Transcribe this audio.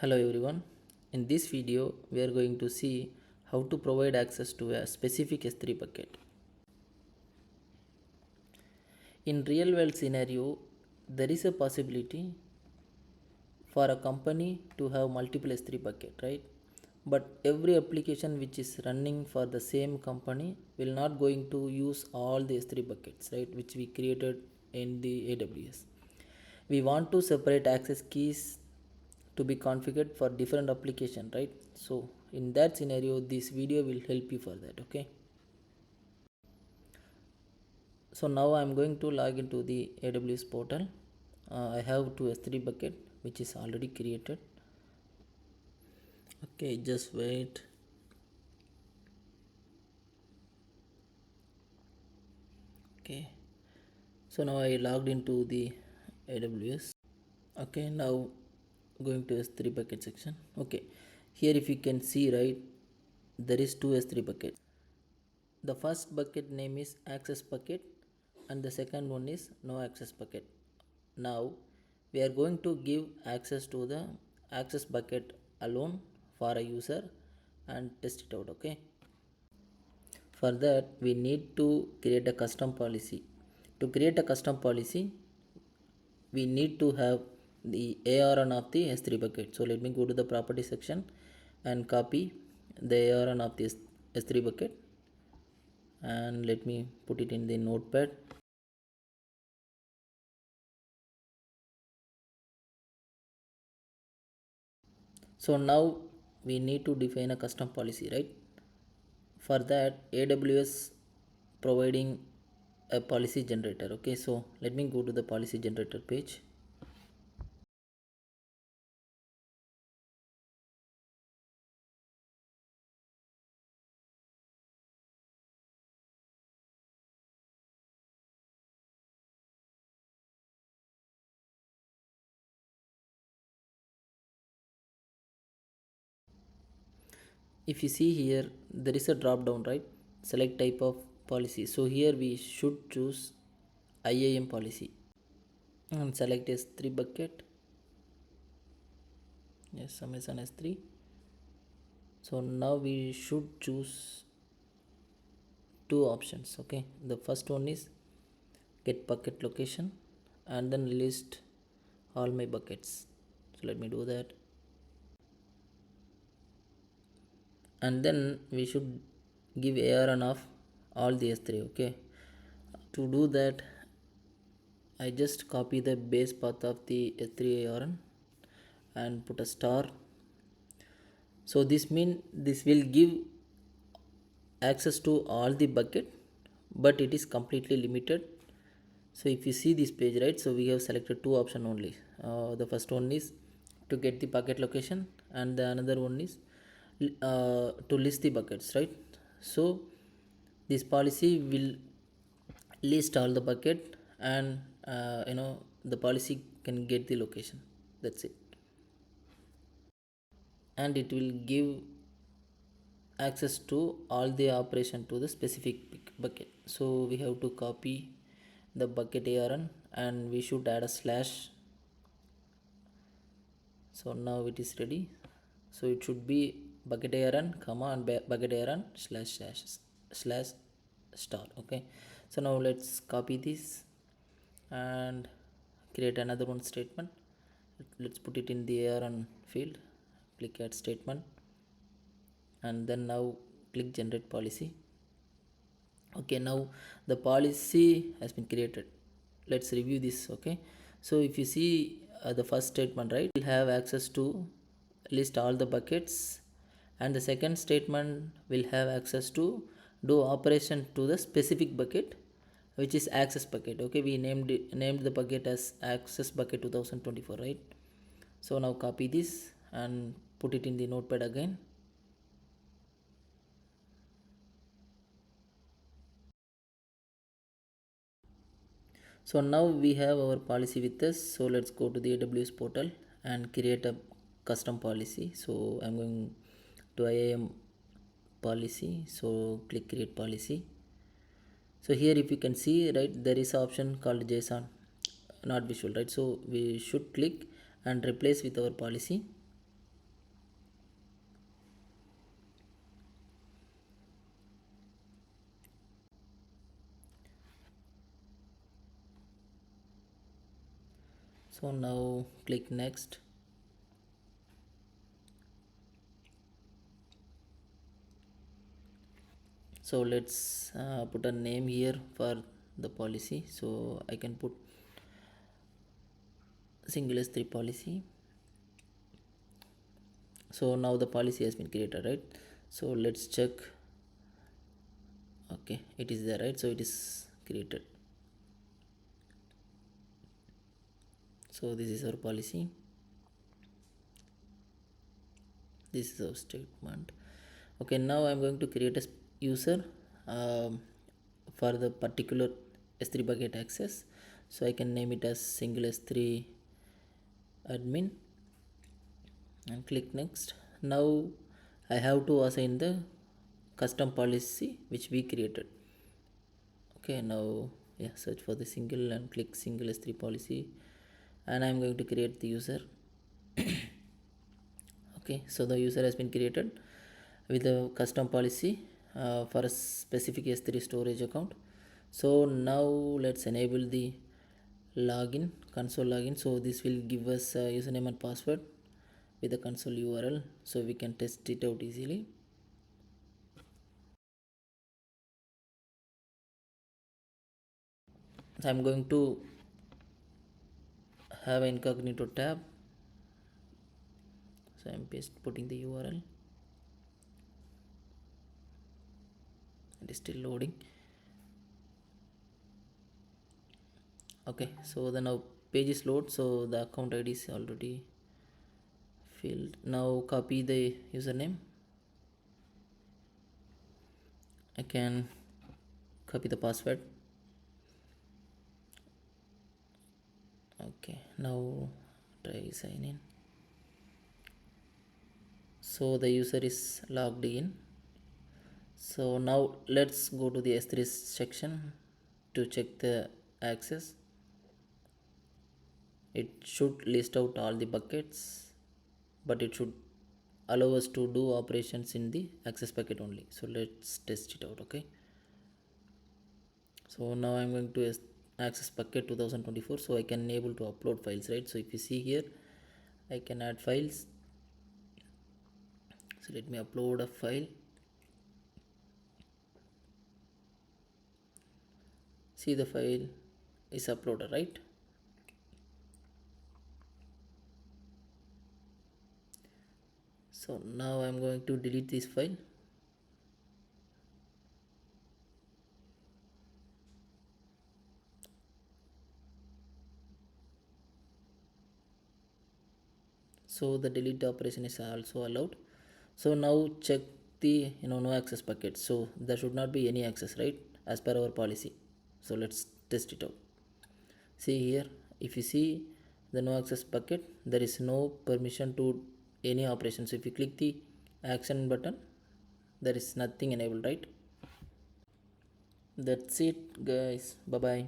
Hello everyone. In this video, we are going to see how to provide access to a specific S3 bucket. In real world scenario, there is a possibility for a company to have multiple S3 bucket, right? But every application which is running for the same company will not going to use all the S3 buckets, right? Which we created in the AWS. We want to separate access keys to be configured for different application, right? So in that scenario, this video will help you for that. Okay, so now I'm going to log into the AWS portal. I have two S3 bucket which is already created. Okay, just wait. Okay, so now I logged into the AWS. Okay, now going to S3 bucket section. Okay, here if you can see, right, there is two S3 buckets. The first bucket name is access bucket and the second one is no access bucket. Now we are going to give access to the access bucket alone for a user and test it out. Okay, for that we need to create a custom policy. To create a custom policy, we need to have the ARN of the S3 bucket. So let me go to the property section and copy the ARN of this S3 bucket and let me put it in the notepad. So now we need to define a custom policy, right? For that, AWS providing a policy generator. Okay, so let me go to the policy generator page. If you see here, there is a drop down, right? Select type of policy. So here we should choose IAM policy and select S3 bucket. Yes, Amazon S3. So now we should choose two options. Okay, the first one is get bucket location and then list all my buckets. So let me do that, and then we should give ARN of all the S3. Okay, to do that I just copy the base path of the S3 ARN and put a star. So this means this will give access to all the bucket, but it is completely limited. So if you see this page, right, so we have selected two options only. The first one is to get the bucket location and the another one is to list the buckets, right? So this policy will list all the bucket and the policy can get the location. That's it, and it will give access to all the operation to the specific bucket. So we have to copy the bucket ARN and we should add a slash. So now it is ready. So it should be bucket ARN comma and bucket ARN slash slash slash star. Okay, so now let's copy this and create another one statement. Let's put it in the ARN field, click add statement, and then now click generate policy. Okay, now the policy has been created. Let's review this. Okay, so if you see the first statement, right, will have access to list all the buckets, and the second statement will have access to do operation to the specific bucket, which is access bucket. Okay, we named the bucket as access bucket 2024, right? So now copy this and put it in the notepad again. So now we have our policy with us. So let's go to the AWS portal and create a custom policy. So I'm going to IAM policy. So click create policy. So here if you can see, right, there is an option called JSON, not visual, right? So we should click and replace with our policy. So now click next. So let's put a name here for the policy. So I can put single S3 policy. So now the policy has been created, right? So let's check. Okay, it is there, right? So it is created. So this is our policy. This is our statement. Okay, now I'm going to create a user for the particular S3 bucket access. So I can name it as single S3 admin and click next. Now I have to assign the custom policy which we created. Okay, now yeah, search for the single and click single S3 policy, and I'm going to create the user. Okay, so the user has been created with a custom policy for a specific S3 storage account. So now let's enable the login, console login. So this will give us a username and password with the console URL, so we can test it out easily. So I'm going to have incognito tab. So I'm putting the URL. It is still loading. Okay, so the now page is load, so the account ID is already filled. Now copy the username. I can copy the password. Okay, now try sign in. So the user is logged in. So now let's go to the S3 section to check the access. It should list out all the buckets, but it should allow us to do operations in the access bucket only. So let's test it out. Okay, so now I'm going to access bucket 2024, so I can able to upload files, right? So if you see here, I can add files. So let me upload a file. See, the file is uploaded, right? So now I'm going to delete this file. So the delete operation is also allowed. So now check the no access bucket. So there should not be any access, right, as per our policy. So let's test it out. See here, if you see the no access bucket, there is no permission to any operation. So if you click the action button, there is nothing enabled, right? That's it guys, bye bye.